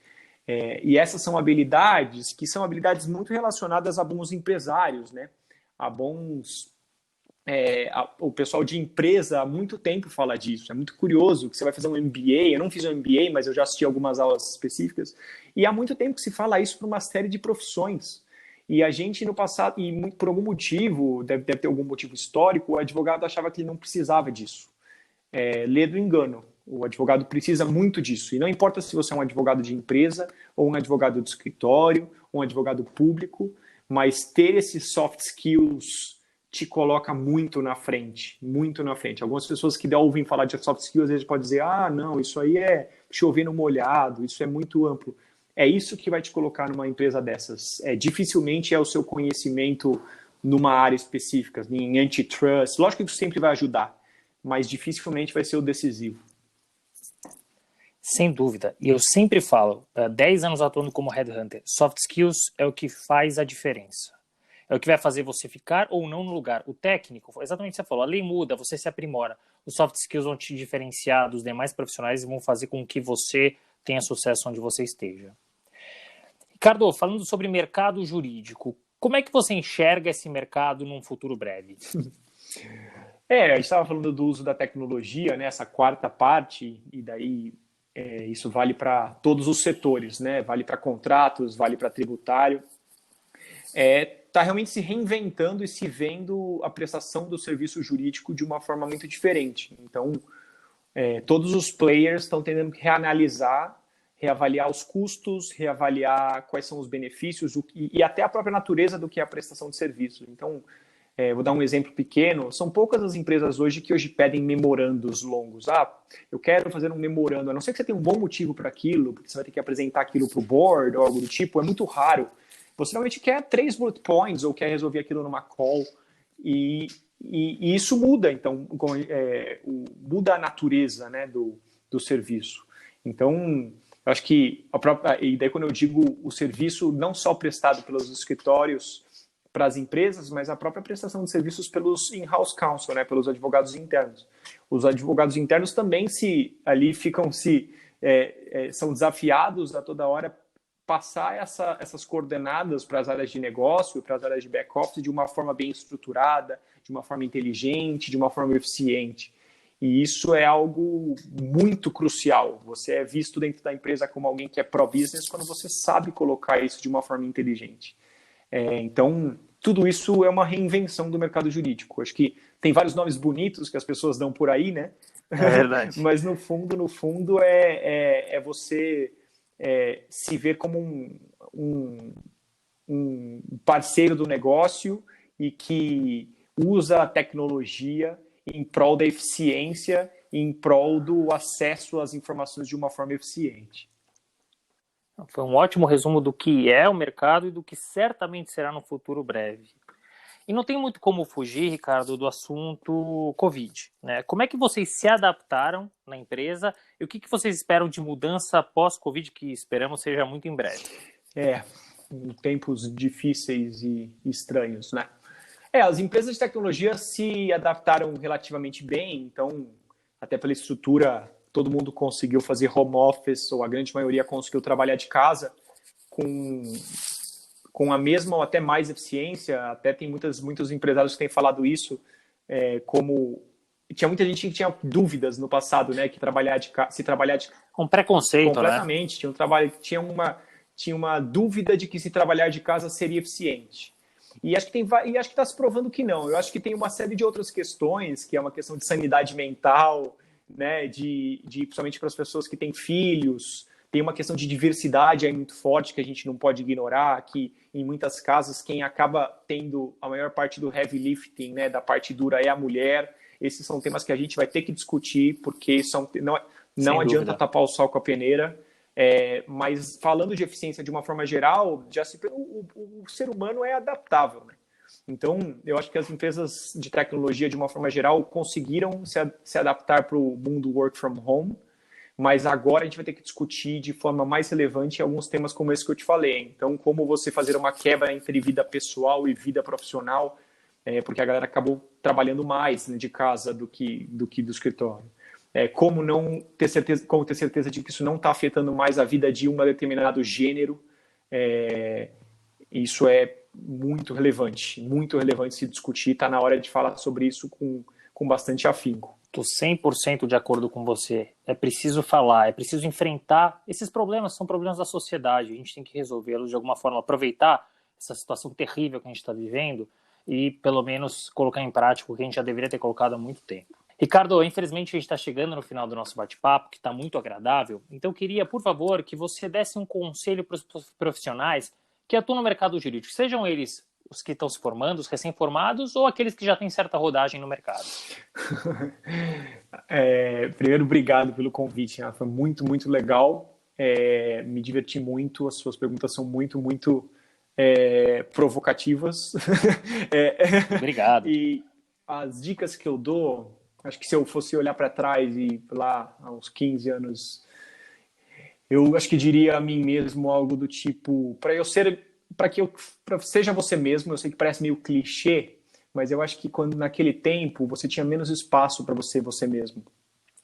E essas são habilidades que são habilidades muito relacionadas a bons empresários, né? A bons... o pessoal de empresa há muito tempo fala disso. É muito curioso que você vai fazer um MBA. Eu não fiz um MBA, mas eu já assisti algumas aulas específicas. E há muito tempo que se fala isso para uma série de profissões. E a gente, no passado, e por algum motivo, deve ter algum motivo histórico, o advogado achava que ele não precisava disso. Lê do engano. O advogado precisa muito disso. E não importa se você é um advogado de empresa, ou um advogado de escritório, ou um advogado público, mas ter esses soft skills te coloca muito na frente, muito na frente. Algumas pessoas que ouvem falar de soft skills, às vezes podem dizer, não, isso aí é chover no molhado, isso é muito amplo. É isso que vai te colocar numa empresa dessas. Dificilmente é o seu conhecimento numa área específica, em antitrust. Lógico que isso sempre vai ajudar, mas dificilmente vai ser o decisivo. Sem dúvida. E eu sempre falo, 10 anos atuando como headhunter, soft skills é o que faz a diferença. É o que vai fazer você ficar ou não no lugar. O técnico, exatamente o que você falou, a lei muda, você se aprimora. Os soft skills vão te diferenciar dos demais profissionais e vão fazer com que você tenha sucesso onde você esteja. Ricardo, falando sobre mercado jurídico, como é que você enxerga esse mercado num futuro breve? A gente estava falando do uso da tecnologia, né? Essa quarta parte, e daí isso vale para todos os setores, né? Vale para contratos, vale para tributário. Está realmente se reinventando e se vendo a prestação do serviço jurídico de uma forma muito diferente. Então, todos os players estão tentando reanalisar, reavaliar os custos, reavaliar quais são os benefícios e até a própria natureza do que é a prestação de serviço. Então, vou dar um exemplo pequeno. São poucas as empresas hoje que hoje pedem memorandos longos. Eu quero fazer um memorando, a não ser que você tenha um bom motivo para aquilo, porque você vai ter que apresentar aquilo para o board ou algo do tipo, é muito raro. Você realmente quer 3 bullet points ou quer resolver aquilo numa call e isso muda, então, muda a natureza, né, do serviço. Então, eu acho que e daí quando eu digo o serviço não só prestado pelos escritórios para as empresas, mas a própria prestação de serviços pelos in-house counsel, né, pelos advogados internos. Os advogados internos também são desafiados a toda hora passar essas coordenadas para as áreas de negócio, para as áreas de back-office de uma forma bem estruturada, de uma forma inteligente, de uma forma eficiente. E isso é algo muito crucial. Você é visto dentro da empresa como alguém que é pro-business quando você sabe colocar isso de uma forma inteligente. Então, tudo isso é uma reinvenção do mercado jurídico. Acho que tem vários nomes bonitos que as pessoas dão por aí, né? É verdade. Mas no fundo é você se ver como um parceiro do negócio e que usa a tecnologia em prol da eficiência e em prol do acesso às informações de uma forma eficiente. Foi um ótimo resumo do que é o mercado e do que certamente será no futuro breve. E não tem muito como fugir, Ricardo, do assunto Covid, né? Como é que vocês se adaptaram na empresa e o que vocês esperam de mudança pós-Covid, que esperamos seja muito em breve? Tempos difíceis e estranhos, né? As empresas de tecnologia se adaptaram relativamente bem, então, até pela estrutura, todo mundo conseguiu fazer home office, ou a grande maioria conseguiu trabalhar de casa com a mesma ou até mais eficiência. Até tem muitos empresários que têm falado isso, como tinha muita gente que tinha dúvidas no passado, né, que se trabalhar de um preconceito, completamente, né? Tinha uma dúvida de que se trabalhar de casa seria eficiente. E acho que está se provando que não. Eu acho que tem uma série de outras questões, que é uma questão de sanidade mental, né, principalmente para as pessoas que têm filhos. Tem uma questão de diversidade aí muito forte que a gente não pode ignorar, que em muitas casas quem acaba tendo a maior parte do heavy lifting, né, da parte dura, é a mulher. Esses são temas que a gente vai ter que discutir, porque não adianta tapar o sol com a peneira. Mas falando de eficiência de uma forma geral, o ser humano é adaptável, né? Então, eu acho que as empresas de tecnologia, de uma forma geral, conseguiram se adaptar para o mundo work from home, mas agora a gente vai ter que discutir de forma mais relevante alguns temas como esse que eu te falei. Então, como você fazer uma quebra entre vida pessoal e vida profissional, porque a galera acabou trabalhando mais, né, de casa do que do escritório. Como ter certeza de que isso não está afetando mais a vida de um determinado gênero. Isso é muito relevante se discutir. Está na hora de falar sobre isso com bastante afinco. Estou 100% de acordo com você. É preciso falar, é preciso enfrentar. Esses problemas são problemas da sociedade. A gente tem que resolvê-los de alguma forma, aproveitar essa situação terrível que a gente está vivendo e, pelo menos, colocar em prática o que a gente já deveria ter colocado há muito tempo. Ricardo, infelizmente a gente está chegando no final do nosso bate-papo, que está muito agradável. Então, eu queria, por favor, que você desse um conselho para os profissionais que atuam no mercado jurídico, sejam eles os que estão se formando, os recém-formados, ou aqueles que já têm certa rodagem no mercado. Primeiro, obrigado pelo convite, né? Foi muito, muito legal. Me diverti muito, as suas perguntas são muito, muito provocativas. Obrigado. E as dicas que eu dou, acho que se eu fosse olhar para trás e lá há uns 15 anos, eu acho que diria a mim mesmo algo do tipo, para que eu seja você mesmo. Eu sei que parece meio clichê, mas eu acho que quando naquele tempo você tinha menos espaço para você mesmo.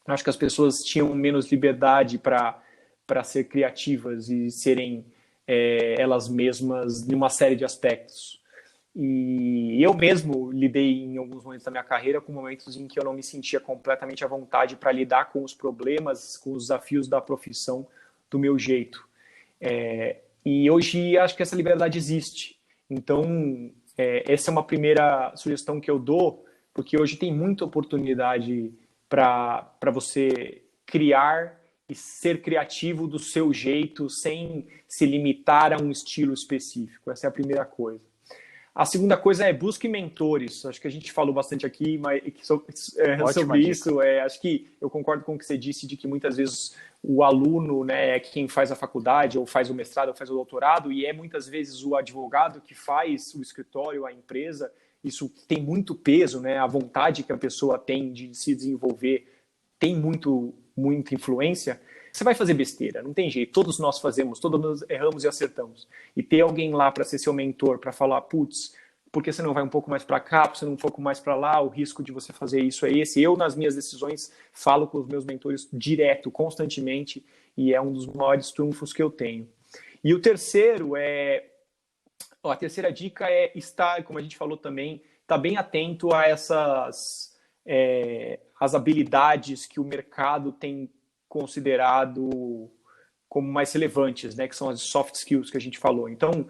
Eu acho que as pessoas tinham menos liberdade para ser criativas e serem elas mesmas em uma série de aspectos. E eu mesmo lidei em alguns momentos da minha carreira com momentos em que eu não me sentia completamente à vontade para lidar com os problemas, com os desafios da profissão do meu jeito. E hoje acho que essa liberdade existe. Então, essa é uma primeira sugestão que eu dou, porque hoje tem muita oportunidade para você criar e ser criativo do seu jeito, sem se limitar a um estilo específico. Essa é a primeira coisa. A segunda coisa é busque mentores. Acho que a gente falou bastante aqui sobre isso. Acho que eu concordo com o que você disse de que muitas vezes o aluno, né, é quem faz a faculdade, ou faz o mestrado, ou faz o doutorado, e é muitas vezes o advogado que faz o escritório, a empresa. Isso tem muito peso, né? A vontade que a pessoa tem de se desenvolver tem muita influência. Você vai fazer besteira, não tem jeito. Todos nós fazemos, todos nós erramos e acertamos. E ter alguém lá para ser seu mentor, para falar, putz, por que você não vai um pouco mais para cá, por que você não um pouco mais para lá, o risco de você fazer isso é esse. Eu, nas minhas decisões, falo com os meus mentores direto, constantemente, e é um dos maiores trunfos que eu tenho. E o terceiro a terceira dica é estar, como a gente falou também, estar bem atento a as habilidades que o mercado tem considerado como mais relevantes, né, que são as soft skills que a gente falou. Então,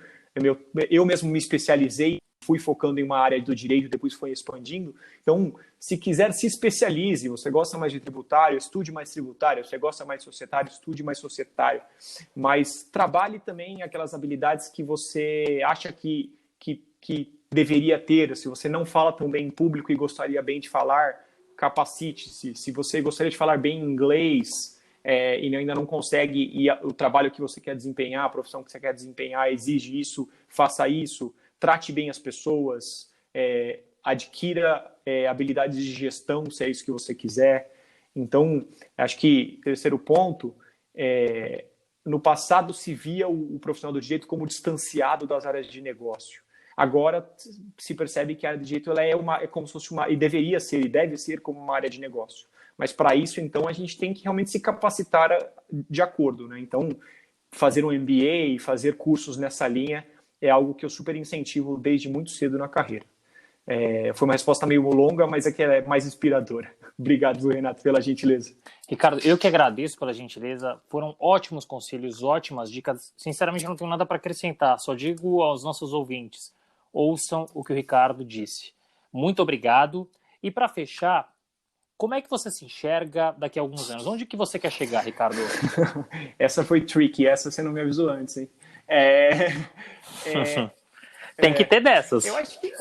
eu mesmo me especializei, fui focando em uma área do direito, depois foi expandindo. Então, se quiser, se especialize. Você gosta mais de tributário, estude mais tributário. Você gosta mais de societário, estude mais societário. Mas trabalhe também aquelas habilidades que você acha que deveria ter. Se você não fala tão bem em público e gostaria bem de falar, capacite-se. Se você gostaria de falar bem inglês e ainda não consegue, e o trabalho que você quer desempenhar, a profissão que você quer desempenhar exige isso, faça isso. Trate bem as pessoas, adquira habilidades de gestão, se é isso que você quiser. Então, acho que terceiro ponto, no passado se via o profissional do direito como distanciado das áreas de negócio. Agora se percebe que a área de direito é como se fosse e deveria ser, e deve ser como uma área de negócio. Mas para isso, então, a gente tem que realmente se capacitar de acordo, né? Então, fazer um MBA, fazer cursos nessa linha é algo que eu super incentivo desde muito cedo na carreira. Foi uma resposta meio longa, mas é que é mais inspiradora. Obrigado, Renato, pela gentileza. Ricardo, eu que agradeço pela gentileza. Foram ótimos conselhos, ótimas dicas. Sinceramente, eu não tenho nada para acrescentar. Só digo aos nossos ouvintes, ouçam o que o Ricardo disse. Muito obrigado. E para fechar, como é que você se enxerga daqui a alguns anos? Onde que você quer chegar, Ricardo? Essa foi tricky, essa você não me avisou antes, hein? Tem que ter dessas. Eu acho que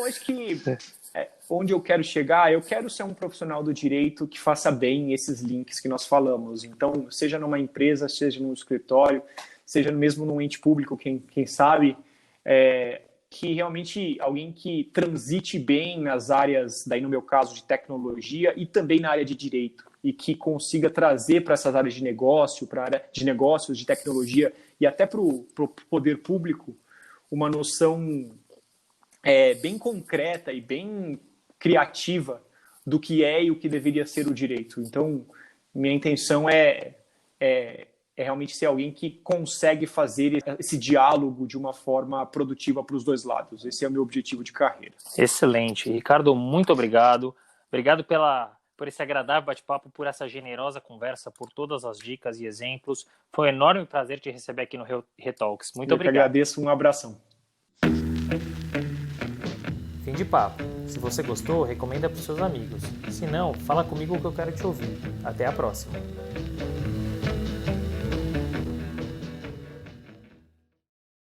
onde eu quero chegar, eu quero ser um profissional do direito que faça bem esses links que nós falamos. Então, seja numa empresa, seja num escritório, seja mesmo num ente público, quem sabe, que realmente alguém que transite bem nas áreas, daí no meu caso, de tecnologia e também na área de direito, e que consiga trazer para essas áreas de negócio, para a área de negócios, de tecnologia e até para o poder público, uma noção bem concreta e bem criativa do que é e o que deveria ser o direito. Então, minha intenção é realmente ser alguém que consegue fazer esse diálogo de uma forma produtiva para os dois lados. Esse é o meu objetivo de carreira. Excelente. Ricardo, muito obrigado. Obrigado por esse agradável bate-papo, por essa generosa conversa, por todas as dicas e exemplos. Foi um enorme prazer te receber aqui no Retalks. Muito obrigado. Eu que agradeço, um abração. Fim de papo. Se você gostou, recomenda para os seus amigos. Se não, fala comigo que eu quero te ouvir. Até a próxima.